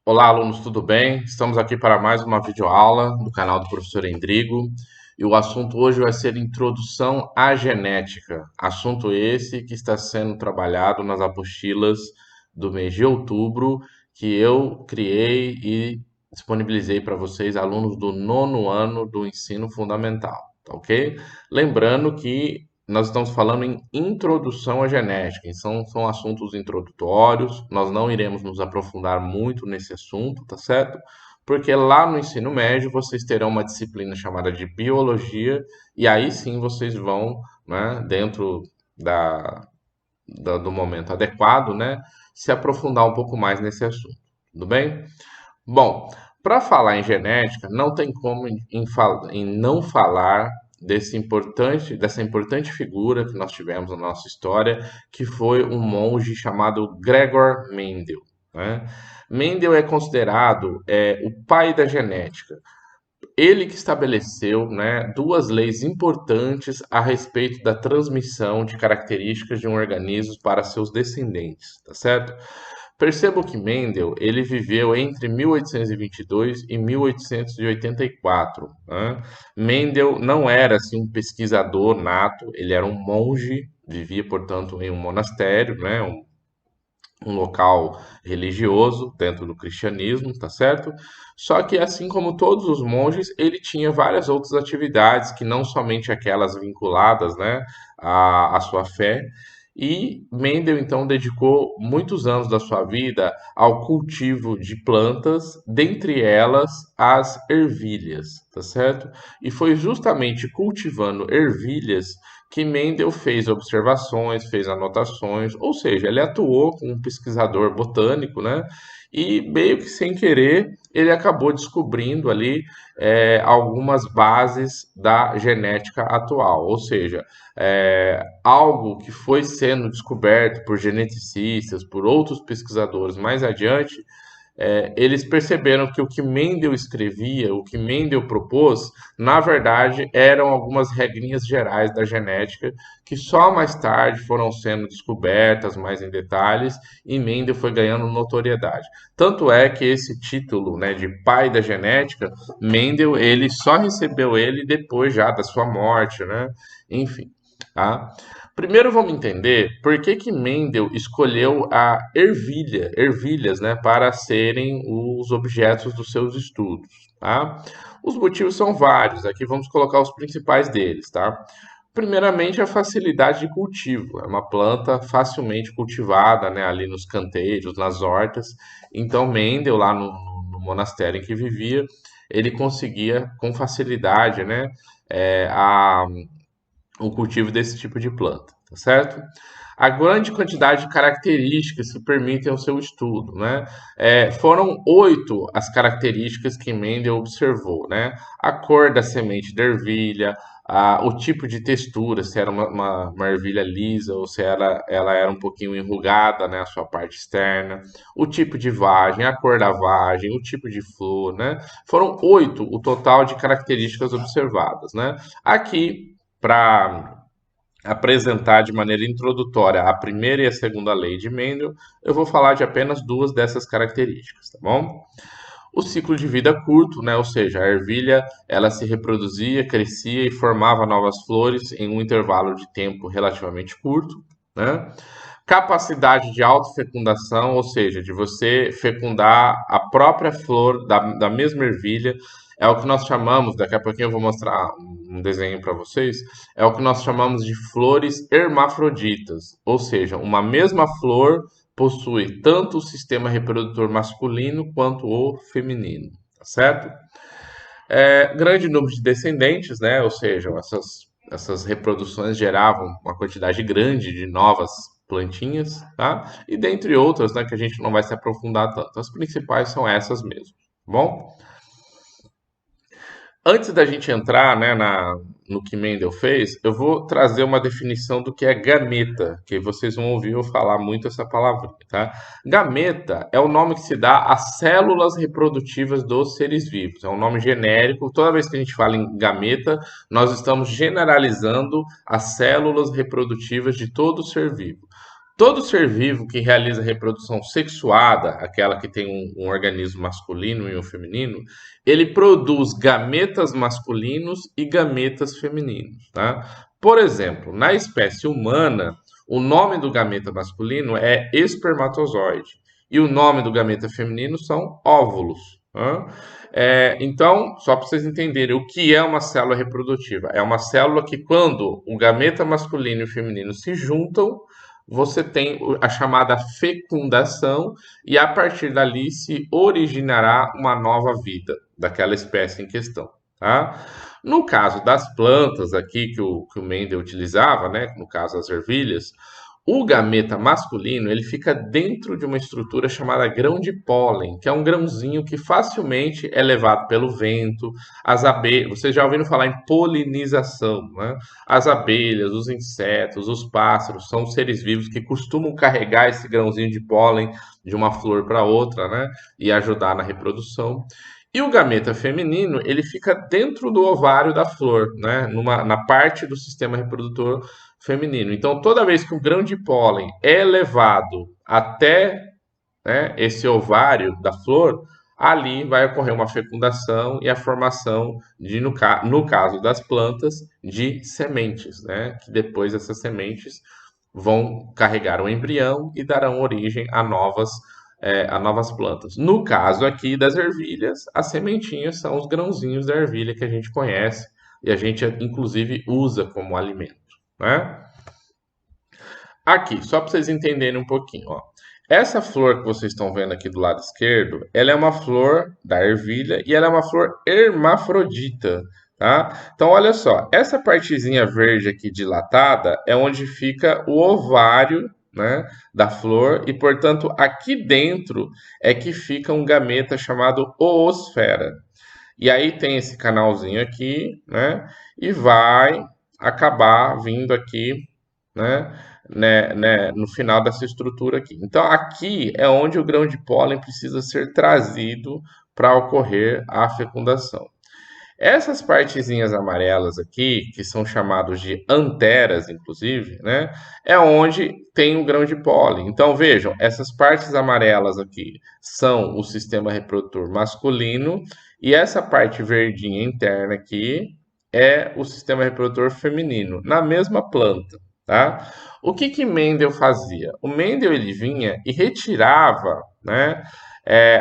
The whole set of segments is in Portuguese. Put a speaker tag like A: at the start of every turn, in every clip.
A: Olá, alunos, tudo bem? Estamos aqui para mais uma videoaula do canal do professor Endrigo e o assunto hoje vai ser Introdução à Genética. Assunto esse que está sendo trabalhado nas apostilas do mês de outubro, que eu criei e disponibilizei para vocês, alunos do nono ano do ensino fundamental, tá ok? Lembrando que nós estamos falando em introdução à genética, são assuntos introdutórios, nós não iremos nos aprofundar muito nesse assunto, tá certo? Porque lá no ensino médio vocês terão uma disciplina chamada de biologia, e aí sim vocês vão, né, dentro da, do momento adequado, né, se aprofundar um pouco mais nesse assunto, tudo bem? Bom, para falar em genética, não tem como em não falar dessa importante figura que nós tivemos na nossa história, que foi um monge chamado Gregor Mendel, né? Mendel é considerado o pai da genética. Ele que estabeleceu, né, duas leis importantes a respeito da transmissão de características de um organismo para seus descendentes, tá certo? Percebo que Mendel ele viveu entre 1822 e 1884. Né? Mendel não era assim, um pesquisador nato, ele era um monge, vivia, portanto, em um monastério, né? Um local religioso dentro do cristianismo, tá certo? Só que, assim como todos os monges, ele tinha várias outras atividades que não somente aquelas vinculadas, né, à sua fé. E Mendel então dedicou muitos anos da sua vida ao cultivo de plantas, dentre elas as ervilhas, tá certo? E foi justamente cultivando ervilhas que Mendel fez observações, fez anotações, ou seja, ele atuou como um pesquisador botânico, né? E meio que sem querer, ele acabou descobrindo ali algumas bases da genética atual, ou seja, algo que foi sendo descoberto por geneticistas, por outros pesquisadores mais adiante, eles perceberam que o que Mendel escrevia, o que Mendel propôs, na verdade eram algumas regrinhas gerais da genética que só mais tarde foram sendo descobertas mais em detalhes e Mendel foi ganhando notoriedade. Tanto é que esse título, né, de pai da genética, Mendel ele só recebeu ele depois já da sua morte, né? Enfim, tá? Primeiro vamos entender por que que Mendel escolheu a ervilhas, né, para serem os objetos dos seus estudos, tá? Os motivos são vários, aqui vamos colocar os principais deles, tá? Primeiramente, a facilidade de cultivo. É uma planta facilmente cultivada, né, ali nos canteiros, nas hortas. Então, Mendel, lá no monastério em que vivia, ele conseguia com facilidade, né, é, a, o cultivo desse tipo de planta, tá certo? A grande quantidade de características que permitem o seu estudo, né? Foram 8 as características que Mendel observou, né? A cor da semente da ervilha, o tipo de textura, se era uma ervilha lisa ou se ela era um pouquinho enrugada, né? A sua parte externa, o tipo de vagem, a cor da vagem, o tipo de flor, né? Foram 8 o total de características observadas, né? Aqui, para apresentar de maneira introdutória a primeira e a segunda lei de Mendel, eu vou falar de apenas duas dessas características, tá bom? O ciclo de vida curto, né? Ou seja, a ervilha ela se reproduzia, crescia e formava novas flores em um intervalo de tempo relativamente curto, né? Capacidade de autofecundação, ou seja, de você fecundar a própria flor da mesma ervilha, é o que nós chamamos, daqui a pouquinho eu vou mostrar um desenho para vocês, é o que nós chamamos de flores hermafroditas, ou seja, uma mesma flor possui tanto o sistema reprodutor masculino quanto o feminino, tá certo? Grande número de descendentes, né? Ou seja, essas reproduções geravam uma quantidade grande de novas plantinhas, tá? E dentre outras, né, que a gente não vai se aprofundar tanto. As principais são essas mesmo, tá bom? Antes da gente entrar, né, no que Mendel fez, eu vou trazer uma definição do que é gameta, que vocês vão ouvir eu falar muito essa palavra, tá? Gameta é o nome que se dá às células reprodutivas dos seres vivos. É um nome genérico. Toda vez que a gente fala em gameta, nós estamos generalizando as células reprodutivas de todo ser vivo. Todo ser vivo que realiza reprodução sexuada, aquela que tem um organismo masculino e um feminino, ele produz gametas masculinos e gametas femininos, tá? Por exemplo, na espécie humana, o nome do gameta masculino é espermatozoide e o nome do gameta feminino são óvulos, tá? Então, só para vocês entenderem o que é uma célula reprodutiva. É uma célula que, quando o gameta masculino e o feminino se juntam, você tem a chamada fecundação, e a partir dali se originará uma nova vida daquela espécie em questão, tá? No caso das plantas aqui que o Mendel utilizava, né, no caso as ervilhas, o gameta masculino ele fica dentro de uma estrutura chamada grão de pólen, que é um grãozinho que facilmente é levado pelo vento, as abelhas. Vocês já ouviram falar em polinização, né? As abelhas, os insetos, os pássaros são seres vivos que costumam carregar esse grãozinho de pólen de uma flor para outra, né? E ajudar na reprodução. E o gameta feminino, ele fica dentro do ovário da flor, né? Na parte do sistema reprodutor feminino. Então, toda vez que o grão de pólen é levado até, né, esse ovário da flor, ali vai ocorrer uma fecundação e a formação de, no caso das plantas, de sementes, né? Que depois essas sementes vão carregar o embrião e darão origem a novas plantas. No caso aqui das ervilhas, as sementinhas são os grãozinhos da ervilha que a gente conhece e a gente inclusive usa como alimento, né? Aqui, só para vocês entenderem um pouquinho, ó. Essa flor que vocês estão vendo aqui do lado esquerdo, ela é uma flor da ervilha e ela é uma flor hermafrodita, tá? Então, olha só, essa partezinha verde aqui dilatada é onde fica o ovário, né, da flor e, portanto, aqui dentro é que fica um gameta chamado oosfera. E aí tem esse canalzinho aqui, né, e vai acabar vindo aqui, no final dessa estrutura aqui. Então, aqui é onde o grão de pólen precisa ser trazido para ocorrer a fecundação. Essas partezinhas amarelas aqui, que são chamados de anteras, inclusive, né, é onde tem o grão de pólen. Então, vejam, essas partes amarelas aqui são o sistema reprodutor masculino e essa parte verdinha interna aqui é o sistema reprodutor feminino, na mesma planta, tá? O que Mendel fazia? O Mendel ele vinha e retirava, né,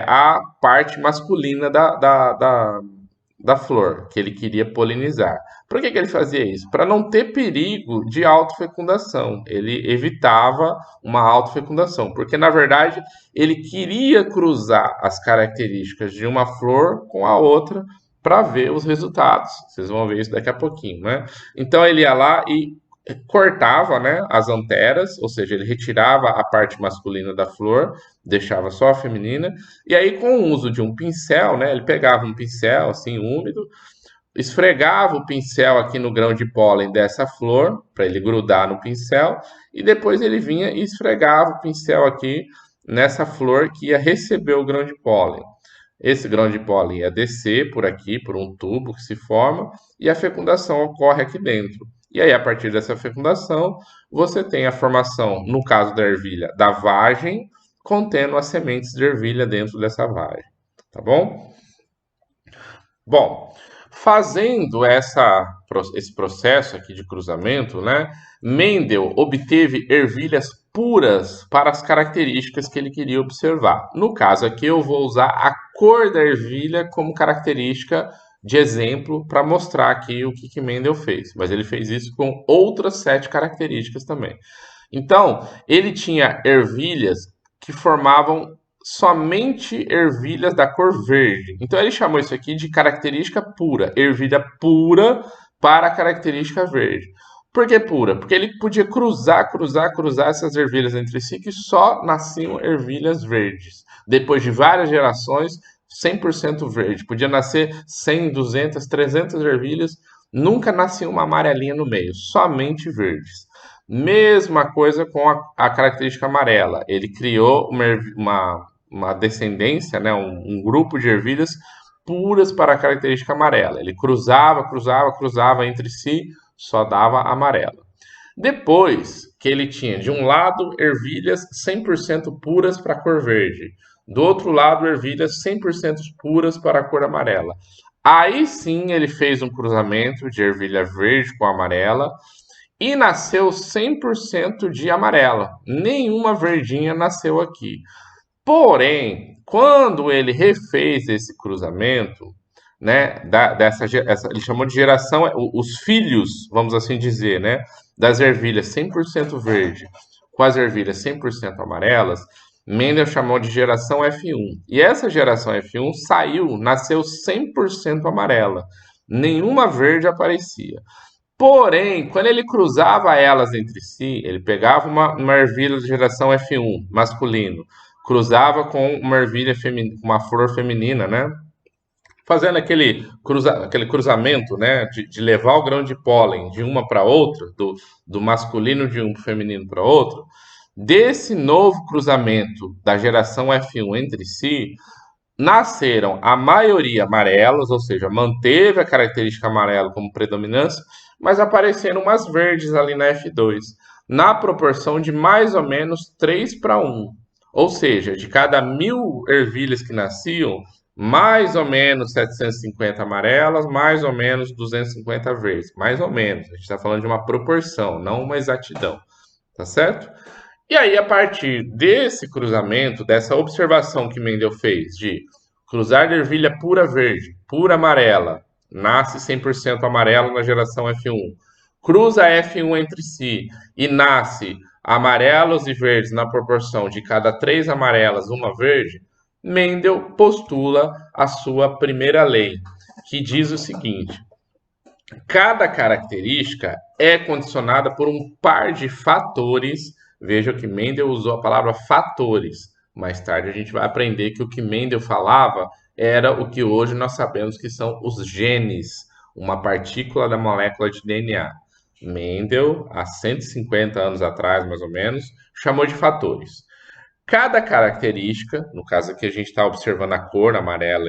A: a parte masculina da flor que ele queria polinizar. Por que ele fazia isso? Para não ter perigo de autofecundação. Ele evitava uma autofecundação, porque na verdade ele queria cruzar as características de uma flor com a outra para ver os resultados. Vocês vão ver isso daqui a pouquinho, né? Então ele ia lá e cortava, né, as anteras, ou seja, ele retirava a parte masculina da flor, deixava só a feminina, e aí com o uso de um pincel, né, ele pegava um pincel assim úmido, esfregava o pincel aqui no grão de pólen dessa flor, para ele grudar no pincel, e depois ele vinha e esfregava o pincel aqui nessa flor que ia receber o grão de pólen. Esse grão de pólen ia descer por aqui, por um tubo que se forma, e a fecundação ocorre aqui dentro. E aí, a partir dessa fecundação, você tem a formação, no caso da ervilha, da vagem, contendo as sementes de ervilha dentro dessa vagem. Tá bom? Bom, fazendo esse processo aqui de cruzamento, né, Mendel obteve ervilhas puras para as características que ele queria observar. No caso aqui, eu vou usar a cor da ervilha como característica de exemplo para mostrar aqui o que Mendel fez. Mas ele fez isso com outras 7 características também. Então, ele tinha ervilhas que formavam somente ervilhas da cor verde. Então ele chamou isso aqui de característica pura, ervilha pura para a característica verde. Por que pura? Porque ele podia cruzar essas ervilhas entre si que só nasciam ervilhas verdes. Depois de várias gerações, 100% verde. Podia nascer 100, 200, 300 ervilhas, nunca nascia uma amarelinha no meio, somente verdes. Mesma coisa com a característica amarela. Ele criou uma descendência, né, um grupo de ervilhas puras para a característica amarela. Ele cruzava entre si, só dava amarela. Depois que ele tinha, de um lado, ervilhas 100% puras para a cor verde, do outro lado, ervilhas 100% puras para a cor amarela. Aí sim ele fez um cruzamento de ervilha verde com amarela e nasceu 100% de amarela. Nenhuma verdinha nasceu aqui. Porém, quando ele refez esse cruzamento, né, ele chamou de geração, os filhos, vamos assim dizer, né, das ervilhas 100% verde com as ervilhas 100% amarelas, Mendel chamou de geração F1. E essa geração F1 nasceu 100% amarela. Nenhuma verde aparecia. Porém, quando ele cruzava elas entre si, ele pegava uma ervilha de geração F1 masculino, cruzava com uma ervilha feminina, uma flor feminina, né? Fazendo aquele cruzamento, né? De levar o grão de pólen de uma para outra, do masculino de um feminino para outro. Desse novo cruzamento da geração F1 entre si, nasceram a maioria amarelos, ou seja, manteve a característica amarela como predominância, mas apareceram umas verdes ali na F2, na proporção de mais ou menos 3:1. Ou seja, de cada 1.000 ervilhas que nasciam, mais ou menos 750 amarelas, mais ou menos 250 verdes. Mais ou menos. A gente está falando de uma proporção, não uma exatidão. Tá certo? E aí, a partir desse cruzamento, dessa observação que Mendel fez de cruzar de ervilha pura verde, pura amarela, nasce 100% amarelo na geração F1, cruza F1 entre si e nasce amarelos e verdes na proporção de cada 3 amarelas, uma verde, Mendel postula a sua primeira lei, que diz o seguinte: cada característica é condicionada por um par de fatores. Veja que Mendel usou a palavra fatores. Mais tarde a gente vai aprender que o que Mendel falava era o que hoje nós sabemos que são os genes, uma partícula da molécula de DNA. Mendel, há 150 anos atrás, mais ou menos, chamou de fatores. Cada característica, no caso aqui a gente está observando a cor amarela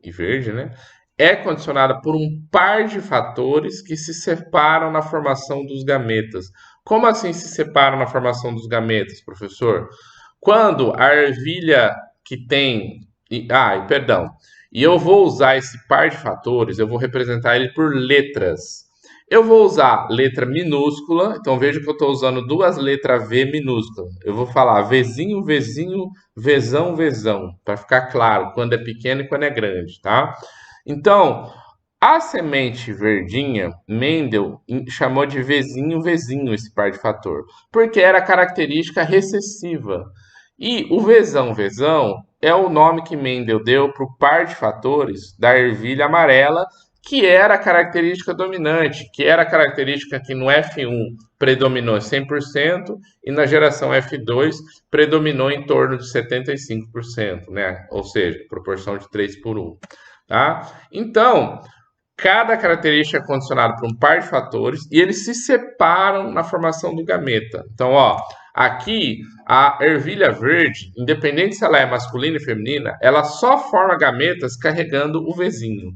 A: e verde, né? É condicionada por um par de fatores que se separam na formação dos gametas. Como assim se separam na formação dos gametas, professor? Quando a ervilha que tem. Perdão. E eu vou usar esse par de fatores, eu vou representar ele por letras. Eu vou usar letra minúscula, então veja que eu estou usando duas letras V minúscula. Eu vou falar Vzinho, Vzinho, Vzão, Vzão, para ficar claro quando é pequeno e quando é grande, tá? Então, a semente verdinha, Mendel chamou de Vzinho, Vzinho esse par de fator, porque era característica recessiva. E o Vzão, Vzão é o nome que Mendel deu para o par de fatores da ervilha amarela, que era a característica dominante, que era a característica que no F1 predominou 100% e na geração F2 predominou em torno de 75%, né? Ou seja, proporção de 3:1. Tá? Então, cada característica é condicionada por um par de fatores e eles se separam na formação do gameta. Então, ó, aqui a ervilha verde, independente se ela é masculina e feminina, ela só forma gametas carregando o Vzinho.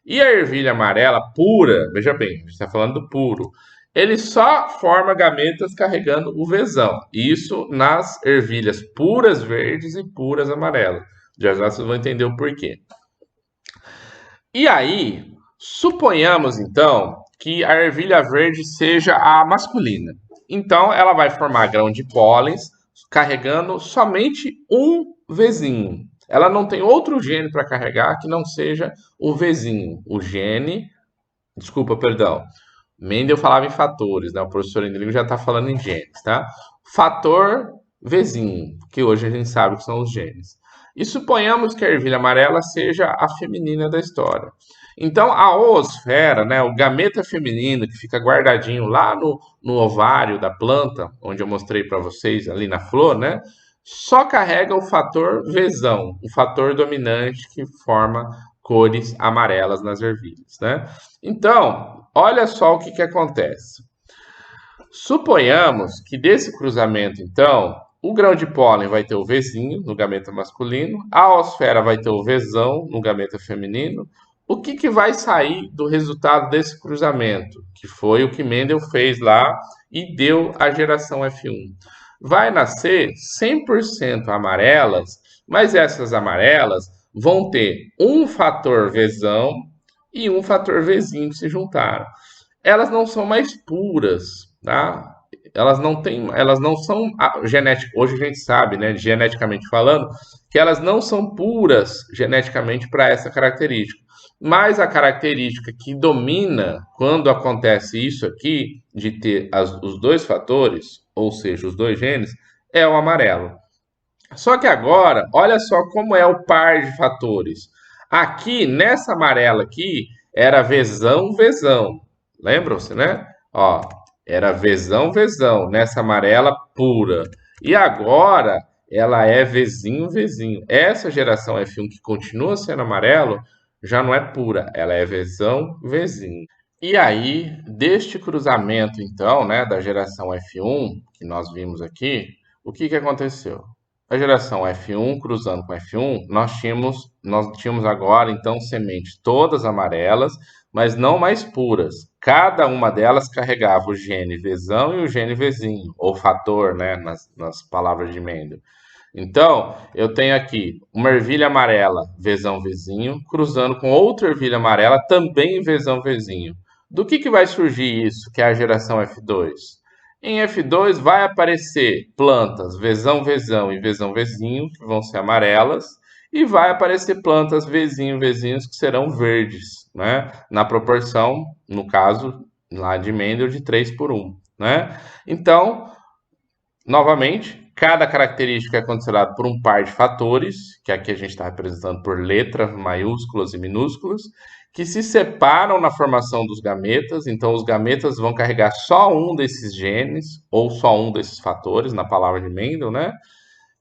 A: E a ervilha amarela pura, veja bem, a gente está falando do puro, ele só forma gametas carregando o Vzão. Isso nas ervilhas puras verdes e puras amarelas. Já já vocês vão entender o porquê. E aí, suponhamos então que a ervilha verde seja a masculina. Então, ela vai formar grão de pólens carregando somente um Vzinho. Ela não tem outro gene para carregar que não seja o Vzinho. O gene. Desculpa, perdão. Mendel falava em fatores, né? O professor Endrigo já está falando em genes, tá? Fator Vzinho, que hoje a gente sabe que são os genes. E suponhamos que a ervilha amarela seja a feminina da história. Então, a oosfera, né, o gameta feminino que fica guardadinho lá no ovário da planta, onde eu mostrei para vocês ali na flor, né, só carrega o fator Vzão, o fator dominante que forma cores amarelas nas ervilhas, né? Então, olha só o que acontece. Suponhamos que desse cruzamento, então, o grão de pólen vai ter o Vzinho no gameta masculino, a oosfera vai ter o Vzão no gameta feminino, O que vai sair do resultado desse cruzamento? Que foi o que Mendel fez lá e deu a geração F1. Vai nascer 100% amarelas, mas essas amarelas vão ter um fator Vzão e um fator Vzinho que se juntaram. Elas não são mais puras, tá? Elas não são genéticas. Hoje a gente sabe, né, geneticamente falando, que elas não são puras geneticamente para essa característica. Mas a característica que domina quando acontece isso aqui, de ter os dois fatores, ou seja, os dois genes, é o amarelo. Só que agora, olha só como é o par de fatores. Aqui, nessa amarela aqui, era Vzão, Vzão. Lembram-se, né? Ó, era Vzão, Vzão, nessa amarela pura. E agora, ela é Vzinho, Vzinho. Essa geração F1 que continua sendo amarelo, já não é pura. Ela é Vzão, Vzinho. E aí, deste cruzamento, então, né, da geração F1, que nós vimos aqui, o que aconteceu? A geração F1 cruzando com F1, nós tínhamos agora, então, sementes todas amarelas, mas não mais puras. Cada uma delas carregava o gene Vzão e o gene Vzinho, ou fator, né, nas palavras de Mendel. Então, eu tenho aqui uma ervilha amarela, Vzão, Vzinho, cruzando com outra ervilha amarela, também Vzão, Vzinho. Do que vai surgir isso, que é a geração F2? Em F2 vai aparecer plantas Vzão, Vzão e Vzão, Vzinho, que vão ser amarelas, e vai aparecer plantas Vzinho, Vzinhos, que serão verdes, né? Na proporção, no caso, lá de Mendel, de 3:1, né? Então, novamente, cada característica é considerada por um par de fatores, que aqui a gente está representando por letras maiúsculas e minúsculas, que se separam na formação dos gametas. Então, os gametas vão carregar só um desses genes, ou só um desses fatores, na palavra de Mendel, né?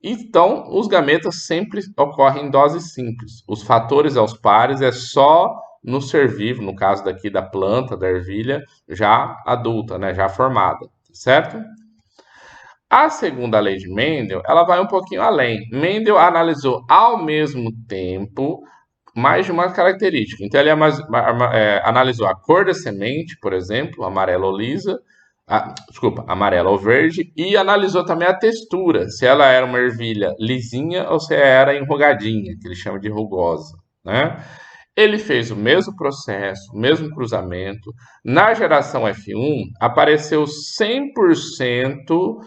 A: Então, os gametas sempre ocorrem em doses simples. Os fatores aos pares é só no ser vivo, no caso daqui da planta, da ervilha, já adulta, né? Já formada, certo? A segunda lei de Mendel, ela vai um pouquinho além. Mendel analisou ao mesmo tempo mais de uma característica. Então, ele analisou a cor da semente, por exemplo, amarela ou lisa, amarela ou verde, e analisou também a textura, se ela era uma ervilha lisinha ou se era enrugadinha, que ele chama de rugosa, né? Ele fez o mesmo processo, o mesmo cruzamento. Na geração F1, apareceu 100%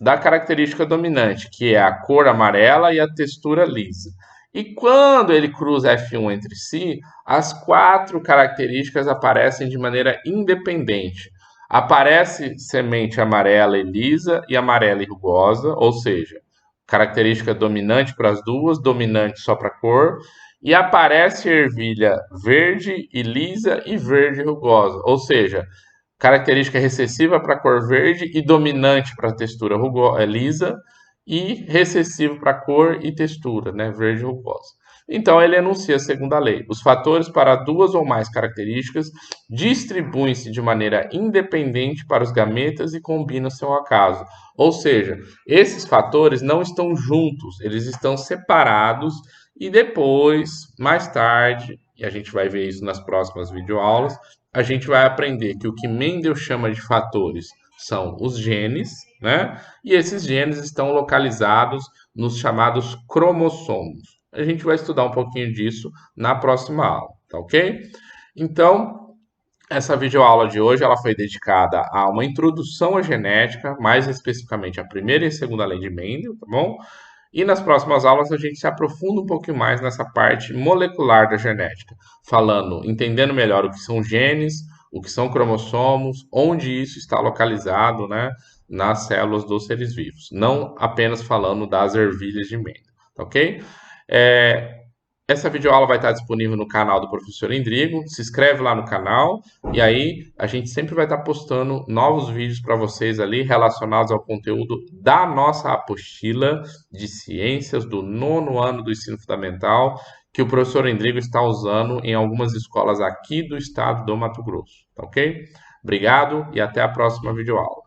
A: da característica dominante, que é a cor amarela e a textura lisa. E quando ele cruza F1 entre si, as quatro características aparecem de maneira independente. Aparece semente amarela e lisa e amarela e rugosa, ou seja, característica dominante para as duas, dominante só para a cor, e aparece ervilha verde e lisa e verde e rugosa, ou seja, característica recessiva para a cor verde e dominante para a textura lisa, e recessivo para cor e textura, né, verde e rugosa. Então, ele enuncia a segunda lei. Os fatores para duas ou mais características distribuem-se de maneira independente para os gametas e combinam seu acaso. Ou seja, esses fatores não estão juntos, eles estão separados e depois, mais tarde, e a gente vai ver isso nas próximas videoaulas, a gente vai aprender que o que Mendel chama de fatores são os genes, né? E esses genes estão localizados nos chamados cromossomos. A gente vai estudar um pouquinho disso na próxima aula, tá ok? Então, essa videoaula de hoje ela foi dedicada a uma introdução à genética, mais especificamente a primeira e a segunda lei de Mendel, tá bom? E nas próximas aulas a gente se aprofunda um pouquinho mais nessa parte molecular da genética, entendendo melhor o que são genes, o que são cromossomos, onde isso está localizado, né, nas células dos seres vivos, não apenas falando das ervilhas de Mendel, tá ok? Essa videoaula vai estar disponível no canal do Professor Endrigo. Se inscreve lá no canal e aí a gente sempre vai estar postando novos vídeos para vocês ali relacionados ao conteúdo da nossa apostila de ciências do 9º ano do ensino fundamental, que o professor Endrigo está usando em algumas escolas aqui do estado do Mato Grosso, tá ok? Obrigado e até a próxima videoaula.